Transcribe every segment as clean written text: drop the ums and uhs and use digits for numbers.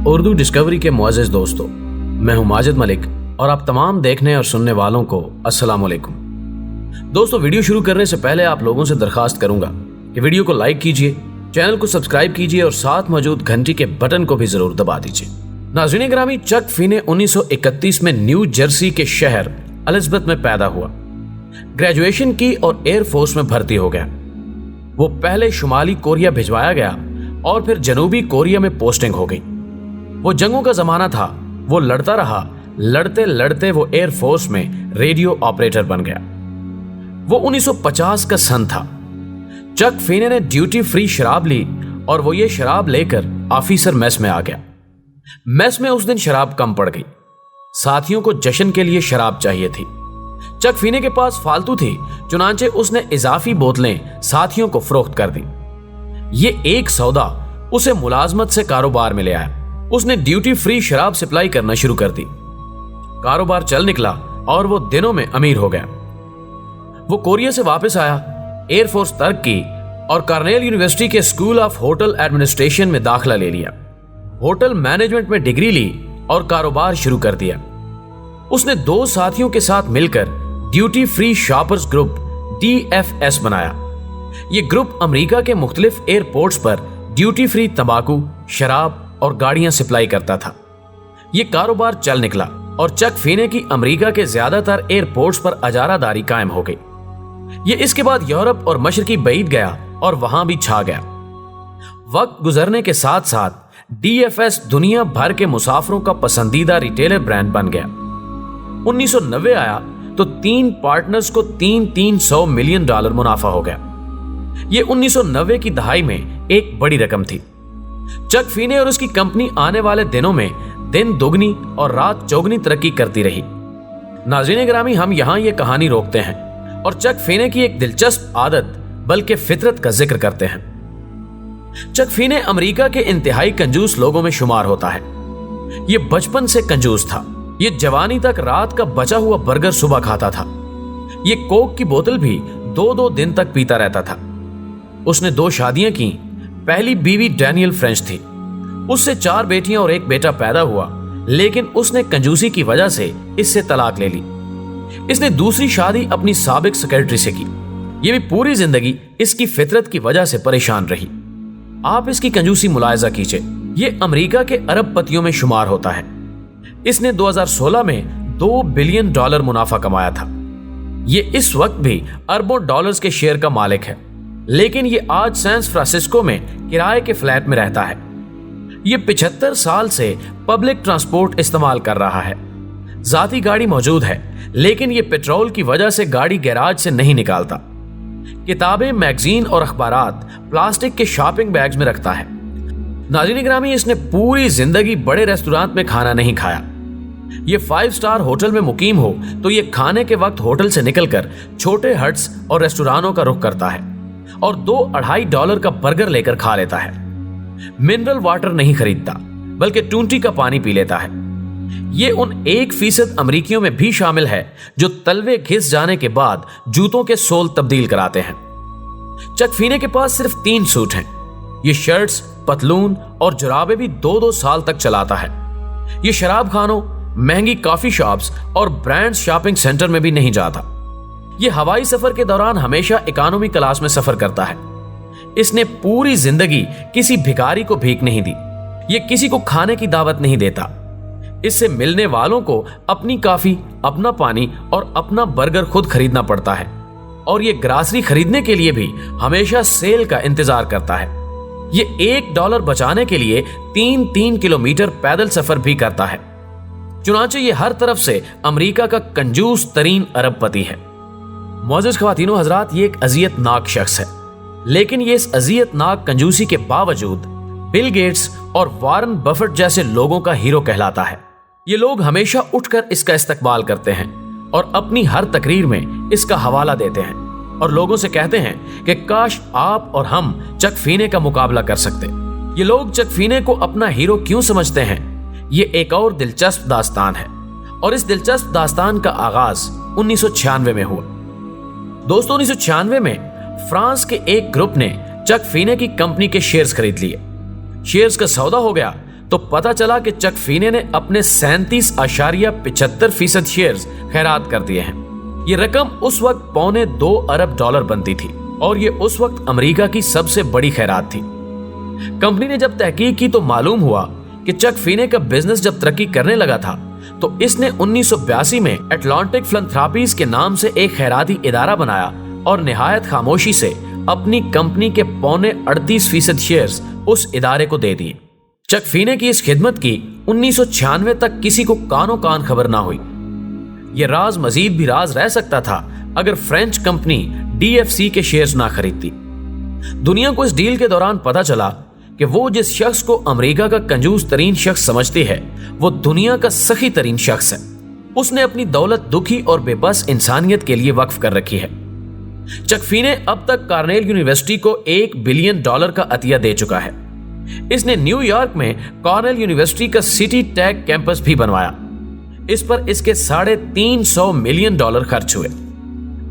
Urdu discovery के मुअज़्ज़िज़ दोस्तों, मैं हूं माजिद मलिक और आप तमाम देखने और सुनने वालों को अस्सलाम वालेकुम। दोस्तों, वीडियो शुरू करने से पहले आप लोगों से दरखास्त करूंगा कि वीडियो को लाइक कीजिए, चैनल को सब्सक्राइब कीजिए और साथ मौजूद घंटी के बटन को भी जरूर दबा दीजिए। नाज़रीन ग्रामी, चक फीने 1931 में न्यू जर्सी के शहर एलिज़ाबेथ में पैदा हुआ। ग्रेजुएशन की और एयरफोर्स में भर्ती हो गया। वो पहले शुमाली कोरिया भिजवाया गया और फिर जनूबी कोरिया में पोस्टिंग हो गई। वो जंगों का जमाना था, वो लड़ता रहा। लड़ते लड़ते वो एयरफोर्स में रेडियो ऑपरेटर बन गया। वो 1950 का सन था। चक फीने ने ड्यूटी फ्री शराब ली और वो ये शराब लेकर ऑफिसर मेस में आ गया। मेस में उस दिन शराब कम पड़ गई। साथियों को जश्न के लिए शराब चाहिए थी। चक फीने के पास फालतू थी, चुनांचे उसने इजाफी बोतलें साथियों को फरोख्त कर दी। ये एक सौदा उसे मुलाजमत से कारोबार में ले आया। उसने ड्यूटी फ्री शराब सप्लाई करना शुरू कर दी। कारोबार चल निकला और वो दिनों में अमीर हो गया। वो कोरिया से वापस आया, एयरफोर्स तर्क की और कार्नेल यूनिवर्सिटी के स्कूल ऑफ होटल एडमिनिस्ट्रेशन में दाखिला ले लिया। होटल मैनेजमेंट में डिग्री ली और कारोबार शुरू कर दिया। उसने 2 साथियों के साथ मिलकर duty free shoppers group DFS बनाया। ये ग्रुप अमेरिका के मुख्तलिफ एयरपोर्ट्स पर ड्यूटी फ्री तंबाकू, शराब और गाड़ियां सप्लाई करता था। ये कारोबार चल निकला और चक फीने की अमेरिका के ज्यादातर एयरपोर्ट्स पर अजारादारी कायम हो गई। ये इसके बाद यूरोप और मशरकी बईद गया और वहां भी छा गया। वक्त गुजरने के साथ साथ DFS दुनिया भर के मुसाफिरों का पसंदीदा रिटेलर ब्रांड बन गया। 1990 आया तो 3 पार्टनर्स को $300 मिलियन मुनाफा हो गया। ये 1990 की दहाई में एक बड़ी रकम थी। चक फीने और उसकी कंपनी आने वाले दिनों में दिन दुगनी और रात चौगनी तरक्की करती रही। नाज़रीन ग्रामी, हम यहां ये कहानी रोकते हैं और चक फीने की एक दिलचस्प आदत बल्कि फितरत का जिक्र करते हैं। चक फीने अमेरिका के इंतहाई कंजूस लोगों में शुमार होता है। ये बचपन से कंजूस था। ये जवानी तक रात का बचा हुआ बर्गर सुबह खाता था। ये कोक की बोतल भी 2-2 दिन तक पीता रहता था। उसने 2 शादियां की। पहली बीवी डैनियल फ्रेंच थी। उससे 4 बेटियां और 1 बेटा पैदा हुआ, लेकिन उसने कंजूसी की वजह से इससे तलाक ले ली। इसने दूसरी शादी अपनी साबिक सेक्रेटरी से की। ये भी पूरी जिंदगी इसकी फितरत की वजह से परेशान रही। आप इसकी कंजूसी मुलायजा कीजिए। ये अमेरिका के अरबपतियों में शुमार होता है। इसने 2016 में $2 बिलियन मुनाफा कमाया था। ये इस वक्त भी अरबों डॉलर्स के शेयर का मालिक है, लेकिन ये आज सैन फ्रांसिस्को में किराए के फ्लैट में रहता है। ये 75 साल से पब्लिक ट्रांसपोर्ट इस्तेमाल कर रहा है। जाती गाड़ी मौजूद है, लेकिन ये पेट्रोल की वजह से गाड़ी गैराज से नहीं निकालता। किताबें, मैगजीन और अखबारात प्लास्टिक के शॉपिंग बैग्स में रखता है। नाज़रीन ग्रामी, इसने पूरी जिंदगी बड़े रेस्टोरेंट में खाना नहीं खाया। ये 5 स्टार होटल में मुकीम हो तो ये खाने के वक्त होटल से निकलकर छोटे हट्स और रेस्टोरेंटों का रुख करता है और $2-2.5 का बर्गर लेकर खा लेता है। मिनरल वाटर नहीं खरीदता, बल्कि टूंटी का पानी पी लेता है। ये उन 1% अमरीकियों में भी शामिल है जो तलवे घिस जाने के बाद जूतों के सोल तब्दील कराते हैं। चक फीने के पास सिर्फ 3 सूट हैं। ये शर्ट्स, पतलून और जुराबे भी 2-2 साल तक चलाता है। ये शराब खानों, महंगी कॉफी शॉप्स और ब्रांड शॉपिंग सेंटर में भी नहीं जाता। ये हवाई सफर के दौरान हमेशा इकोनॉमी क्लास में सफर करता है। इसने पूरी जिंदगी किसी भिखारी को भीख नहीं दी। ये किसी को खाने की दावत नहीं देता। इससे मिलने वालों को अपनी कॉफी, अपना पानी और अपना बर्गर खुद खरीदना पड़ता है और ये ग्रासरी खरीदने के लिए भी हमेशा सेल का इंतजार करता है। ये $1 बचाने के लिए 3-3 किलोमीटर पैदल सफर भी करता है। चुनांचे ये हर तरफ से अमेरिका का कंजूस तरीन अरबपति है। मुअज़्ज़िज़ ख़वातीनो हज़रात, ये एक अज़ियतनाक शख्स है, लेकिन ये इस अज़ियतनाक कंजूसी के बावजूद बिल गेट्स और वारन बफेट जैसे लोगों का हीरो कहलाता है। ये लोग हमेशा उठकर इसका इस्तकबाल करते हैं और अपनी हर तकरीर में इसका हवाला देते हैं और लोगों से कहते हैं कि काश आप और हम चक फीने का मुकाबला कर सकते। ये लोग चक फीने को अपना हीरो क्यों समझते हैं, ये एक और दिलचस्प दास्तान है और इस दिलचस्प दास्तान का आगाज 1996 में हुआ। दोस्तों 1996 में फ्रांस के एक ग्रुप ने चक फीने की कंपनी के शेयर्स खरीद लिए। शेयर्स का सौदा हो गया तो पता चला कि चक फीने ने अपने 37.75% शेयर्स खैरात कर दिए हैं। ये रकम उस वक्त $2.25 अरब बनती थी और ये उस वक्त अमेरिका की सबसे बड़ी खैरात थी। कंपनी ने जब तहकीक की तो मालूम हुआ कि चक फीने का बिजनेस जब तरक्की करने लगा था तो इसने 1982 में एटलांटिक फिलैंथ्रोपीज के नाम से एक खैराती इदारा बनाया और निहायत खामोशी से अपनी कंपनी के 38.25% शेयर्स उस इदारे को दे दिए। चक फीने की इस खिदमत की 1996 तक किसी को कानो कान खबर ना हुई। यह राज मजीद भी राज रह सकता था अगर फ्रेंच कंपनी DFC के शेयर्स ना खरीदती। दुनिया को इस डील के दौरान पता चला कि वो जिस शख्स को अमेरिका का कंजूस तरीन शख्स समझती है वो दुनिया का सखी तरीन शख्स है। उसने अपनी दौलत दुखी और बेबस इंसानियत के लिए वक्फ कर रखी है। चक फीने अब तक कार्नेल यूनिवर्सिटी को $1 बिलियन का अतिया दे चुका है। इसने न्यूयॉर्क में कार्नेल यूनिवर्सिटी का सिटी टेक कैंपस भी बनवाया। इस पर इसके $350 मिलियन खर्च हुए।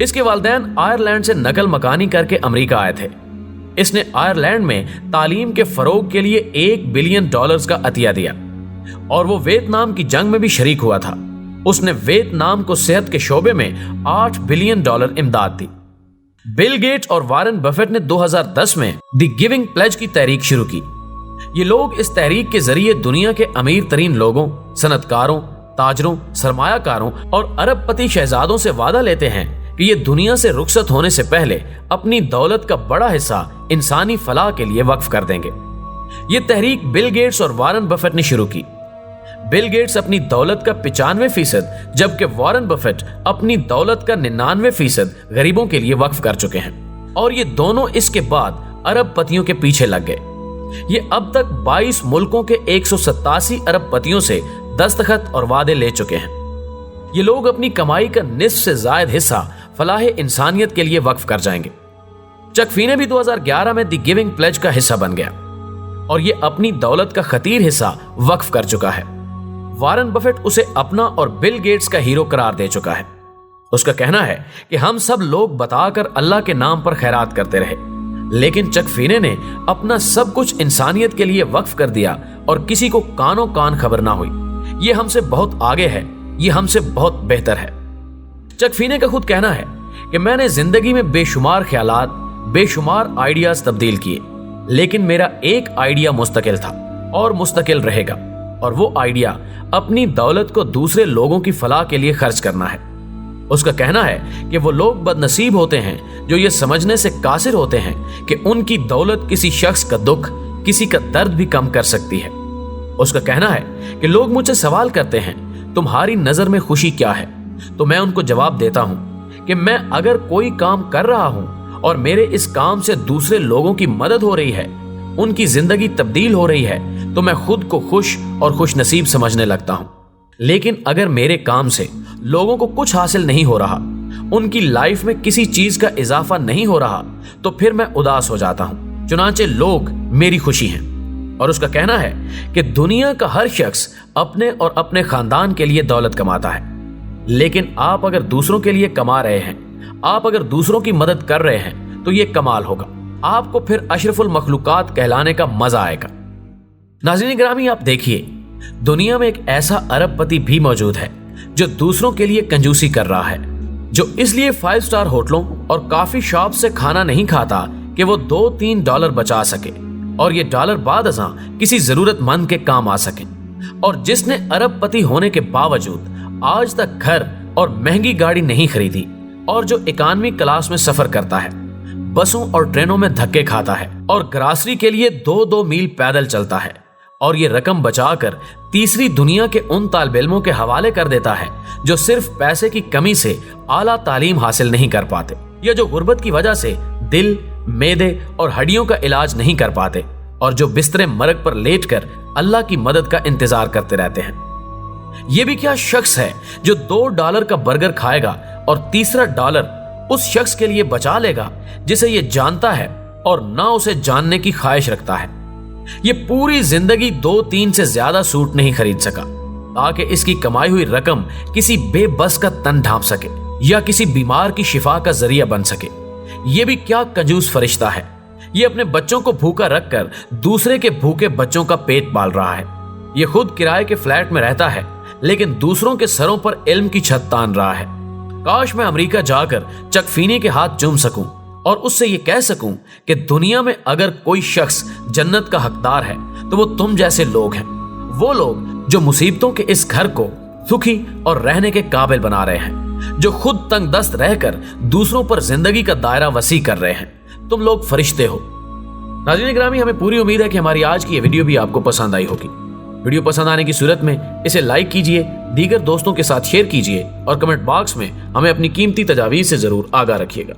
इसके वालिदैन आयरलैंड से नकल मकानी करके अमेरिका आए थे। इसने आयरलैंड में तालीम के फरोग के लिए $1 बिलियन का अतिया दिया और वो वियतनाम की जंग में भी शरीक हुआ था। उसने वियतनाम को सेहत के शोबे में $8 बिलियन इमदाद दी। बिल गेट्स और वारेन बफेट ने 2010 में द गिविंग प्लेज की तहरीक शुरू की। ये लोग इस तहरीक के जरिए दुनिया के अमीर तरीन लोगों, सनतकारों, ताजरों, सरमायाकारों और अरबपति शहजादों से वादा लेते हैं कि ये दुनिया से रुखसत होने से पहले अपनी दौलत का बड़ा हिस्सा इंसानी फलाह के लिए वक्फ कर देंगे। ये तहरीक बिल गेट्स और वारेन बफेट ने शुरू की। बिल गेट्स अपनी दौलत का 95% जबकि वॉरेन बफेट अपनी दौलत का 99% गरीबों के लिए वक्फ कर चुके हैं और ये दोनों इसके बाद अरबपतियों के पीछे लग गए। ये अब तक 22 मुल्कों के 187 अरबपतियों से दस्तखत और वादे ले चुके हैं। ये लोग अपनी कमाई का निस्फ से ज्यादा हिस्सा फलाह इंसानियत के लिए वक्फ कर जाएंगे। चक फीने भी 2011 में द गिविंग प्लेज का हिस्सा बन गया और ये अपनी दौलत का खतीर हिस्सा वक्फ कर चुका है। वारेन बफेट उसे अपना और बिल गेट्स का हीरो करार दे चुका है। उसका कहना है कि हम सब लोग बताकर अल्लाह के नाम पर खैरात करते रहे, लेकिन चक फीने ने अपना सब कुछ इंसानियत के लिए वक्फ कर दिया और किसी को कानो कान खबर ना हुई। ये हमसे बहुत आगे है, ये हमसे बहुत बेहतर है। चक फीने का खुद कहना है कि मैंने जिंदगी में बेशुमार ख्यालात, बेशुमार आइडियाज तब्दील किए, लेकिन मेरा एक आइडिया मुस्तकिल था और मुस्तकिल रहेगा, और वो आइडिया अपनी दौलत को दूसरे लोगों की फलाह के लिए खर्च करना है। उसका कहना है कि वो लोग बदनसीब होते हैं जो ये समझने से कासिर होते हैं कि उनकी दौलत किसी शख्स का दुख, किसी का दर्द भी कम कर सकती है। उसका कहना है कि लोग मुझसे सवाल करते हैं तुम्हारी नजर में खुशी क्या है, तो मैं उनको जवाब देता हूं कि मैं अगर कोई काम कर रहा हूं और मेरे इस काम से दूसरे लोगों की मदद हो रही है, उनकी जिंदगी तब्दील हो रही है, तो मैं खुद को खुश और खुश नसीब समझने लगता हूं। लेकिन अगर मेरे काम से लोगों को कुछ हासिल नहीं हो रहा, उनकी लाइफ में किसी चीज का इजाफा नहीं हो रहा, तो फिर मैं उदास हो जाता हूं। चुनांचे लोग मेरी खुशी हैं। और उसका कहना है कि दुनिया का हर शख्स अपने और अपने खानदान के लिए दौलत कमाता है, लेकिन आप अगर दूसरों के लिए कमा रहे हैं, आप अगर दूसरों की मदद कर रहे हैं, तो ये कमाल होगा। आपको फिर अशरफुल मखलूकात कहलाने का मजा आएगा। नाज़रीन गिरामी, आप देखिए, दुनिया में एक ऐसा अरबपति भी मौजूद है जो दूसरों के लिए कंजूसी कर रहा है, जो इसलिए 5 स्टार होटलों और कॉफी शॉप से खाना नहीं खाता कि वो $2-3 बचा सके और ये डॉलर बाद अज़ां किसी जरूरतमंद के काम आ सके, और जिसने अरबपति होने के बावजूद आज तक घर और महंगी गाड़ी नहीं खरीदी, और जो इकॉनमी क्लास में सफर करता है, बसों और ट्रेनों में धक्के खाता है और ग्रासरी के लिए 2-2 मील पैदल चलता है, और ये रकम बचाकर तीसरी दुनिया के उन तालिब इल्मों के हवाले कर देता है जो सिर्फ पैसे की कमी से आला तालीम हासिल नहीं कर पाते, या जो गुर्बत की वजह से दिल, मेदे और हड्डियों का इलाज नहीं कर पाते, और जो बिस्तरे मरग पर लेटकर अल्लाह की मदद का इंतजार करते रहते हैं। ये भी क्या शख्स है जो $2 का बर्गर खाएगा और तीसरा डॉलर उस शख्स के लिए बचा लेगा जिसे ये जानता है और ना उसे जानने की ख्वाहिश रखता है। ये पूरी जिंदगी 2-3 से ज्यादा सूट नहीं खरीद सका ताकि इसकी कमाई हुई रकम किसी बेबस का तन ढांप सके। या किसी बीमार की शिफा का जरिया बन सके। ये भी क्या कंजूस फरिश्ता है, ये अपने बच्चों को भूखा रखकर दूसरे के भूखे बच्चों का पेट पाल रहा है। ये खुद किराए के फ्लैट में रहता है लेकिन दूसरों के सरों पर इल्म की छत तान रहा है। काश मैं अमेरिका जाकर चक फीनी के हाथ चूम सकूं और उससे ये कह सकूं कि दुनिया में अगर कोई शख्स जन्नत का हकदार है तो वो तुम जैसे लोग हैं, वो लोग जो मुसीबतों के इस घर को सुखी और रहने के काबिल बना रहे हैं, जो खुद तंग दस्त रहकर दूसरों पर जिंदगी का दायरा वसी कर रहे हैं। तुम लोग फरिश्ते हो। नाज़रीन ग्रामी, हमें पूरी उम्मीद है कि हमारी आज की ये वीडियो भी आपको पसंद आई होगी। वीडियो पसंद आने की सूरत में इसे लाइक कीजिए, दीगर दोस्तों के साथ शेयर कीजिए और कमेंट बॉक्स में हमें अपनी कीमती तजावीज़ से जरूर आगाह रखिएगा।